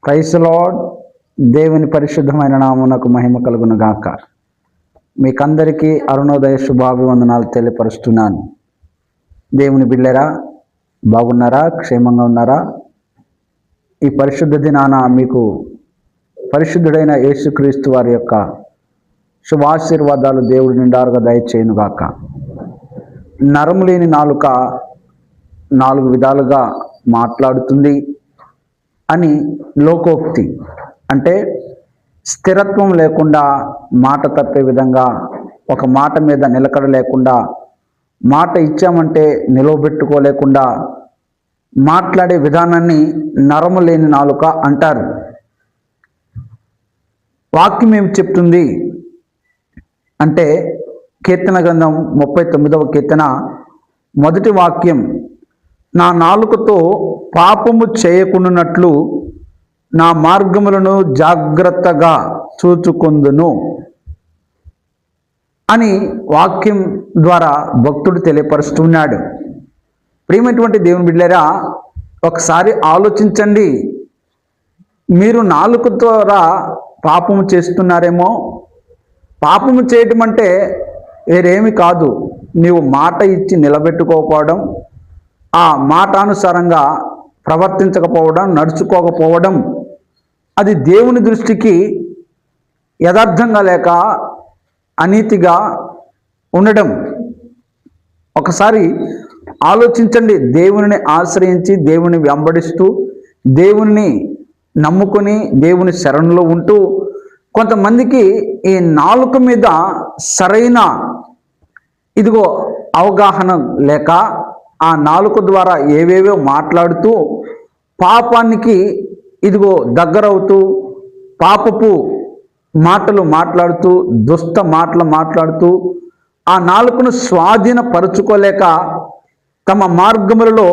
Praise lord. దేవుని పరిశుద్ధమైన నామమునకు మహిమ కలుగును గాక. మీకందరికీ అరుణోదయ శుభాభివందనాలు తెలియపరుస్తున్నాను. దేవుని బిడ్డలారా, బాగున్నారా? క్షేమంగా ఉన్నారా? ఈ పరిశుద్ధ దినాన మీకు పరిశుద్ధుడైన యేసుక్రీస్తు వారి యొక్క శుభాశీర్వాదాలు దేవుడు నిండారుగా దయచేయునుగాక. నరము లేని నాలుక 4 విధాలుగా మాట్లాడుతుంది అని లోకోక్తి. అంటే స్థిరత్వం లేకుండా మాట తప్పే విధంగా, ఒక మాట మీద నిలకడ లేకుండా, మాట ఇచ్చామంటే నిలవబెట్టుకోలేకుండా మాట్లాడే విధానాన్ని నరము లేని నాలుక అంటారు. వాక్యం ఏమి చెప్తుంది అంటే కీర్తన గ్రంథం 39వ కీర్తన మొదటి వాక్యం, నా నాలుకతో పాపము చేయకుండానట్లు నా మార్గములను జాగ్రత్తగా చూచుకొందును అని వాక్యం ద్వారా భక్తుడు తెలియపరుస్తున్నాడు. ప్రియమైనటువంటి దేవుని బిడ్డలారా, ఒకసారి ఆలోచించండి. మీరు నాలుక ద్వారా పాపము చేస్తున్నారేమో. పాపము చేయటం అంటే వేరేమి కాదు, నీవు మాట ఇచ్చి నిలబెట్టుకోకపోవడం, ఆ మాటానుసారంగా ప్రవర్తించకపోవడం, నడుచుకోకపోవడం, అది దేవుని దృష్టికి యథార్థంగా లేక అనీతిగా ఉండడం. ఒకసారి ఆలోచించండి. దేవుని ఆశ్రయించి, దేవుని వెంబడిస్తూ, దేవుని నమ్ముకొని, దేవుని శరణులో ఉంటూ, కొంతమందికి ఈ నాలుక మీద సరైన అవగాహన లేక ఆ నాలుక ద్వారా ఏవేవో మాట్లాడుతూ పాపానికి దగ్గరవుతూ, పాపపు మాటలు మాట్లాడుతూ, దుష్ట మాటలు మాట్లాడుతూ, ఆ నాలుకను స్వాధీనపరుచుకోలేక తమ మార్గములలో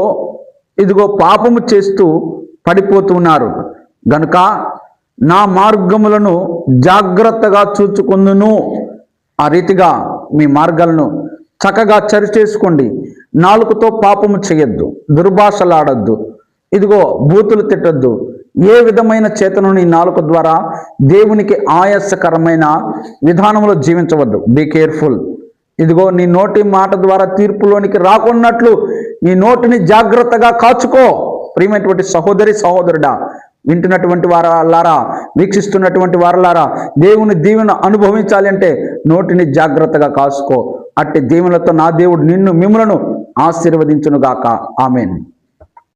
పాపము చేస్తూ పడిపోతున్నారు. గనుక నా మార్గములను జాగ్రత్తగా చూచుకొందును. ఆ రీతిగా మీ మార్గాలను చక్కగా సరిచేసుకోండి. నాలుకతో పాపము చేయొద్దు, దుర్భాషలాడద్దు, బూతులు తిట్టద్దు. ఏ విధమైన చేతను నీ నాలుక ద్వారా దేవునికి ఆయాసకరమైన విధానంలో జీవించవద్దు. Be careful. నీ నోటి మాట ద్వారా తీర్పులోనికి రాకున్నట్లు నీ నోటిని జాగ్రత్తగా కాచుకో. ప్రియమైనటువంటి సహోదరి సహోదరుడా, వింటున్నటువంటి వారలారా, వీక్షిస్తున్నటువంటి వారలారా, దేవుని దీవెన అనుభవించాలి అంటే నోటిని జాగ్రత్తగా కాసుకో. అట్టి దీవెనలతో నా దేవుడు నిన్ను మిమ్ములను ఆశీర్వదించునుగాక. ఆమేన్.